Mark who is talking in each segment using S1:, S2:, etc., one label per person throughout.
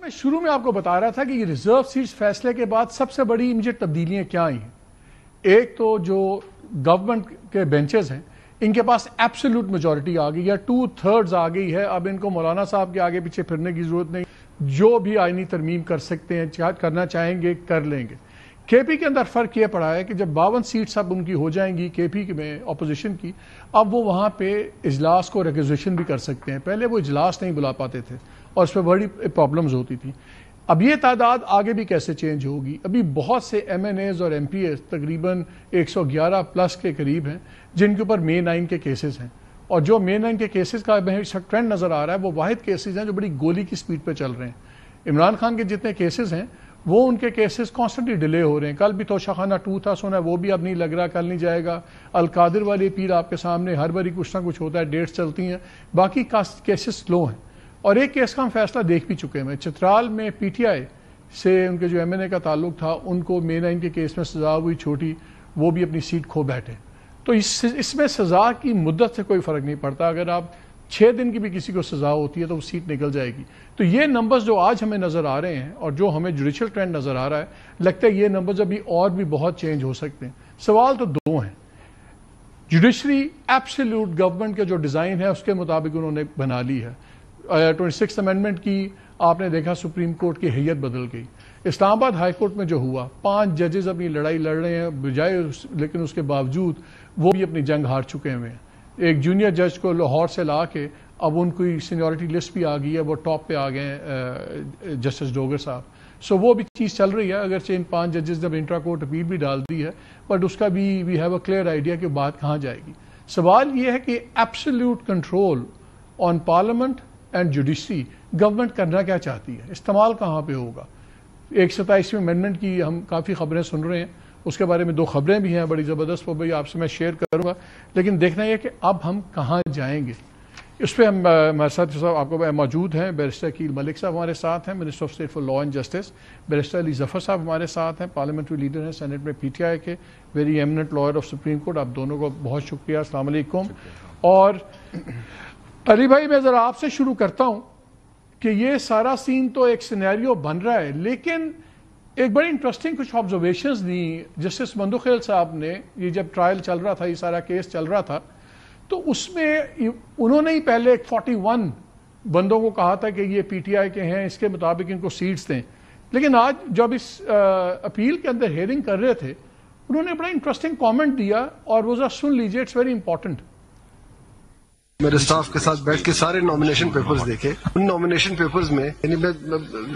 S1: میں شروع میں آپ کو بتا رہا تھا کہ یہ ریزرو سیٹس فیصلے کے بعد سب سے بڑی امیجیٹ تبدیلیاں کیا آئی ہیں. ایک تو جو گورنمنٹ کے بینچز ہیں ان کے پاس ایبسولوٹ میجورٹی آ گئی ہے, 2/3 آ گئی ہے. اب ان کو مولانا صاحب کے آگے پیچھے پھرنے کی ضرورت نہیں, جو بھی آئینی ترمیم کر سکتے ہیں, کرنا چاہیں گے کر لیں گے. کے پی کے اندر فرق یہ پڑا ہے کہ جب 52 سیٹس اب ان کی ہو جائیں گی کے پی میں اپوزیشن کی, اب وہ وہاں پہ اجلاس کو ریکوزیشن بھی کر سکتے ہیں. پہلے وہ اجلاس نہیں بلا پاتے تھے اور اس پہ بڑی پرابلمز ہوتی تھیں. اب یہ تعداد آگے بھی کیسے چینج ہوگی؟ ابھی بہت سے ایم این ایز اور ایم پی ایز تقریباً 111+ کے قریب ہیں جن کے اوپر مے 9 کے کیسز ہیں, اور جو مے 9 کے کیسز کا ٹرینڈ نظر آ رہا ہے وہ واحد کیسز ہیں جو بڑی گولی کی سپیڈ پہ چل رہے ہیں. عمران خان کے جتنے کیسز ہیں وہ ان کے کیسز کانسٹنٹلی ڈیلے ہو رہے ہیں. کل بھی توشہ خانہ 2 تھا, سنا وہ بھی اب نہیں لگ رہا, کل نہیں جائے گا. القادر والی اپیل آپ کے سامنے ہر باری کچھ نہ کچھ ہوتا ہے, ڈیٹس چلتی ہیں. باقی کیسز سلو ہیں, اور ایک کیس کا ہم فیصلہ دیکھ بھی چکے ہیں. چترال میں پی ٹی آئی سے ان کے جو ایم این اے کا تعلق تھا ان کو مے 9 کے کیس میں سزا ہوئی چھوٹی, وہ بھی اپنی سیٹ کھو بیٹھے. تو اس میں سزا کی مدت سے کوئی فرق نہیں پڑتا. اگر آپ 6 دن کی بھی کسی کو سزا ہوتی ہے تو وہ سیٹ نکل جائے گی. تو یہ نمبرز جو آج ہمیں نظر آ رہے ہیں اور جو ہمیں جوڈیشل ٹرینڈ نظر آ رہا ہے, لگتا ہے یہ نمبرز ابھی اور بھی بہت چینج ہو سکتے ہیں. سوال تو دو ہیں. جوڈیشری ایبسولوٹ گورنمنٹ کا جو ڈیزائن ہے اس کے مطابق انہوں نے بنا لی ہے. 26 امینڈمنٹ کی آپ نے دیکھا سپریم کورٹ کی حیت بدل گئی. اسلام آباد ہائی کورٹ میں جو ہوا, 5 ججز اپنی لڑائی لڑ رہے ہیں بجائے لیکن اس کے باوجود وہ بھی اپنی جنگ ہار چکے ہوئے ہیں. ایک جونیئر جج کو لاہور سے لا کے اب ان کی سینیورٹی لسٹ بھی آ گئی ہے, وہ ٹاپ پہ آ گئے ہیں جسٹس ڈوگر صاحب. سو وہ بھی چیز چل رہی ہے, اگرچہ ان 5 ججز نے انٹرا کورٹ اپیل بھی ڈال دی ہے, بٹ اس کا بھی we have a clear idea کہ بات کہاں جائے گی. سوال یہ ہے کہ absolute control on parliament and judiciary government کرنا کیا چاہتی ہے, استعمال کہاں پہ ہوگا. 127ویں امینڈمنٹ کی ہم کافی خبریں سن رہے ہیں, اس کے بارے میں 2 خبریں بھی ہیں بڑی زبردست, وہ بھی آپ سے میں شیئر کروں گا. لیکن دیکھنا یہ کہ اب ہم کہاں جائیں گے. اس پہ ہمارے ساتھ صاحب آپ کو موجود ہیں, بیرسٹر عقیل ملک صاحب ہمارے ساتھ ہیں, minister of state for law and justice. Barrister Ali Zafar صاحب ہمارے ساتھ ہیں, پارلیمنٹری لیڈر ہیں سینٹ میں پی ٹی آئی کے, very eminent lawyer of Supreme Court. آپ دونوں کو بہت شکریہ, السلام علیکم. اور علی بھائی میں ذرا آپ سے شروع کرتا ہوں کہ یہ سارا سین تو ایک سینیریو بن رہا ہے, لیکن ایک بڑی انٹرسٹنگ کچھ آبزرویشنز دی جسٹس مندوخیل صاحب نے. یہ جب ٹرائل چل رہا تھا, یہ سارا کیس چل رہا تھا, تو اس میں انہوں نے ہی پہلے 41 بندوں کو کہا تھا کہ یہ پی ٹی آئی کے ہیں, اس کے مطابق ان کو سیٹس دیں. لیکن آج جب اس اپیل کے اندر ہیئرنگ کر رہے تھے, انہوں نے بڑا انٹرسٹنگ کامنٹ دیا, اور وہ ذرا سن لیجیے, اٹس ویری امپورٹنٹ.
S2: میرے سٹاف کے ساتھ بیٹھ کے سارے نامینیشن پیپرز دیکھے. ان نامینیشن پیپرز میں یعنی میں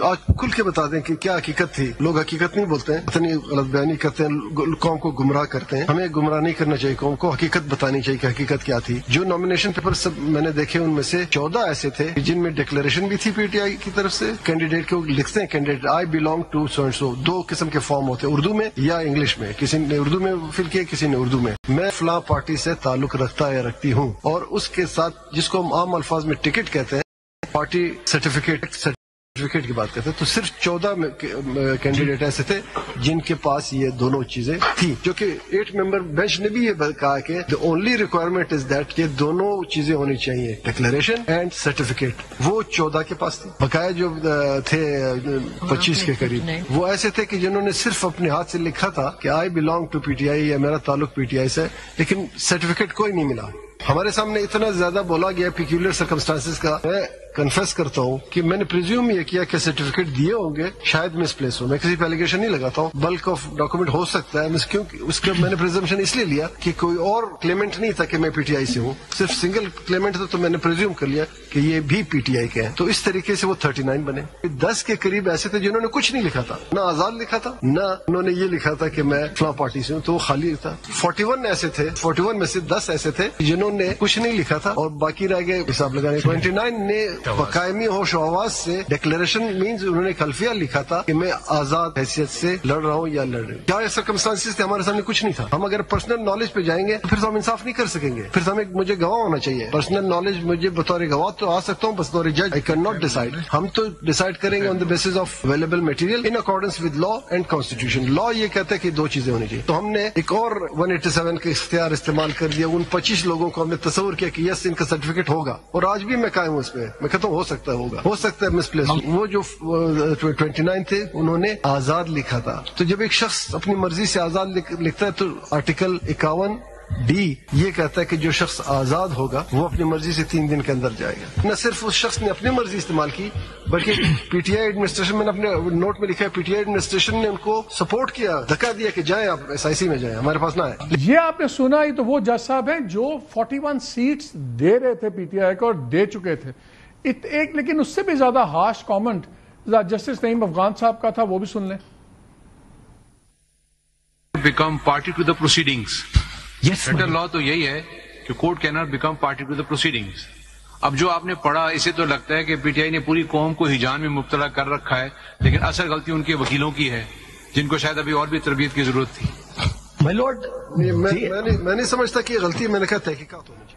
S2: آج کھل کے بتا دیں کہ کیا حقیقت تھی. لوگ حقیقت نہیں بولتے ہیں, اتنی غلط بیانی کرتے ہیں, قوم کو گمراہ کرتے ہیں. ہمیں گمراہ نہیں کرنا چاہیے, قوم کو حقیقت بتانی چاہیے کہ حقیقت کیا تھی. جو نامینیشن پیپر سب میں نے دیکھے ان میں سے 14 ایسے تھے جن میں ڈکلیریشن بھی تھی پی ٹی آئی کی طرف سے. کینڈیڈیٹ کو لکھتے ہیں candidate I belong to so and so. 2 قسم کے فارم ہوتے ہیں, اردو میں یا انگلش میں. کسی نے اردو میں فل کیا, کسی نے اردو میں. میں فلاں پارٹی سے تعلق رکھتا یا رکھتی ہوں, اور اس کے ساتھ جس کو عام الفاظ میں ٹکٹ کہتے ہیں, پارٹی سرٹیفکیٹ کی بات کرتے ہیں. تو صرف 14 کینڈیڈیٹ ایسے تھے جن کے پاس یہ دونوں چیزیں تھیں, جو کہ 8 ممبر بینچ نے بھی یہ کہا کہ the only requirement is that یہ دونوں چیزیں ہونی چاہیے, ڈکلیریشن اینڈ سرٹیفکیٹ. وہ 14 کے پاس تھی. بقایا جو تھے 25 کے قریب, وہ ایسے تھے کہ جنہوں نے صرف اپنے ہاتھ سے لکھا تھا کہ I belong to P T I, یا میرا تعلق پی ٹی آئی سے, لیکن سرٹیفکیٹ کوئی نہیں ملا. ہمارے سامنے اتنا زیادہ بولا گیا پیکیولر سرکمسٹانسز کا. میں کنفیس کرتا ہوں کہ میں نے پریزیوم یہ کیا کہ سرٹیفکیٹ دیے ہوں گے, شاید مس پلیس ہو. میں کسی پہ ایلیگیشن نہیں لگاتا ہوں, بلک آف ڈاکومنٹ ہو سکتا ہے, کیونکہ اس کا میں نے پریزمپشن اس لیے لیا کہ کوئی اور کلیمنٹ نہیں تھا کہ میں پی ٹی آئی سے ہوں, صرف سنگل کلیمنٹ تھا, تو میں نے پریزیوم کر لیا کہ یہ بھی پی ٹی آئی کے ہیں. تو اس طریقے سے وہ 39 بنے. 10 کے قریب ایسے تھے جنہوں نے کچھ نہیں لکھا تھا, نہ آزاد لکھا تھا, نہ انہوں نے یہ لکھا تھا کہ میں فلاں پارٹی سے ہوں, تو وہ خالی تھا. 41 ایسے تھے, 41 میں سے 10 ایسے تھے جنہوں نے کچھ نہیں لکھا تھا, اور باقی رہ گئے حساب لگانے. 29 نے باقاعدگی ہوش و آواز سے ڈکلیریشن مینز انہوں نے خلفیہ لکھا تھا کہ میں آزاد حیثیت سے لڑ رہا ہوں یا لڑ رہی ہوں. کیا سرکمسٹانسز تھے, ہمارے سامنے کچھ نہیں تھا. ہم اگر پرسنل نالج پہ جائیں گے تو پھر تو ہم انصاف نہیں کر سکیں گے. پھر تو ہمیں مجھے گواہ ہونا چاہیے. پرسنل نالج مجھے بطور گواہ تو آ سکتا ہوں, بس بطور جج آئی کین ناٹ ڈیسائڈ. ہم تو ڈیسائڈ کریں گے on the basis of available material in accordance with law and constitution. Law یہ کہتا ہے کہ 2 چیزیں ہونی چاہیے. تو ہم نے ایک اور 187 کا اختیار استعمال کر دیا. ان 25 لوگوں کو ہم نے تصور کیا کہ یس ان کا سرٹیفکیٹ ہوگا, اور آج بھی میں قائم ہوں اس پہ. میں ختم ہو سکتا ہے مس پلیس. وہ جو 29 تھے انہوں نے آزاد لکھا تھا. تو جب ایک شخص اپنی مرضی سے آزاد لکھتا ہے تو آرٹیکل 51D یہ کہتا ہے کہ جو شخص آزاد ہوگا وہ اپنی مرضی سے 3 دن کے اندر جائے گا. نہ صرف اس شخص نے اپنی مرضی استعمال کی بلکہ پی ٹی آئی ایڈمنسٹریشن, میں نے اپنے نوٹ میں لکھا ہے, پی ٹی آئی ایڈمنسٹریشن نے ان کو سپورٹ کیا, دھکا دیا کہ جائیں آپ ایس آئی سی میں جائیں, ہمارے پاس نہ آئے.
S1: یہ آپ نے سنا ہی, تو وہ جج صاحب ہیں جو 41 سیٹس دے رہے تھے پی ٹی آئی کو اور دے چکے تھے. ایک لیکن اس سے بھی زیادہ ہارش کامنٹ جسٹس نعیم افغان صاحب کا تھا, وہ بھی سن لیں.
S3: Become party to the proceedings.
S4: Yes,
S3: Better law تو یہی ہے کہ court cannot become party to the proceedings. اب جو آپ نے پڑھا اسے تو لگتا ہے کہ پی ٹی آئی نے پوری قوم کو ہجان میں مبتلا کر رکھا ہے, لیکن اصل غلطی ان کے وکیلوں کی ہے جن کو شاید ابھی اور بھی تربیت کی ضرورت تھی.
S4: my lord,
S2: میں نہیں سمجھتا کہ یہ غلطی ہے, میں نے کہا تحقیقات ہونی چاہیے.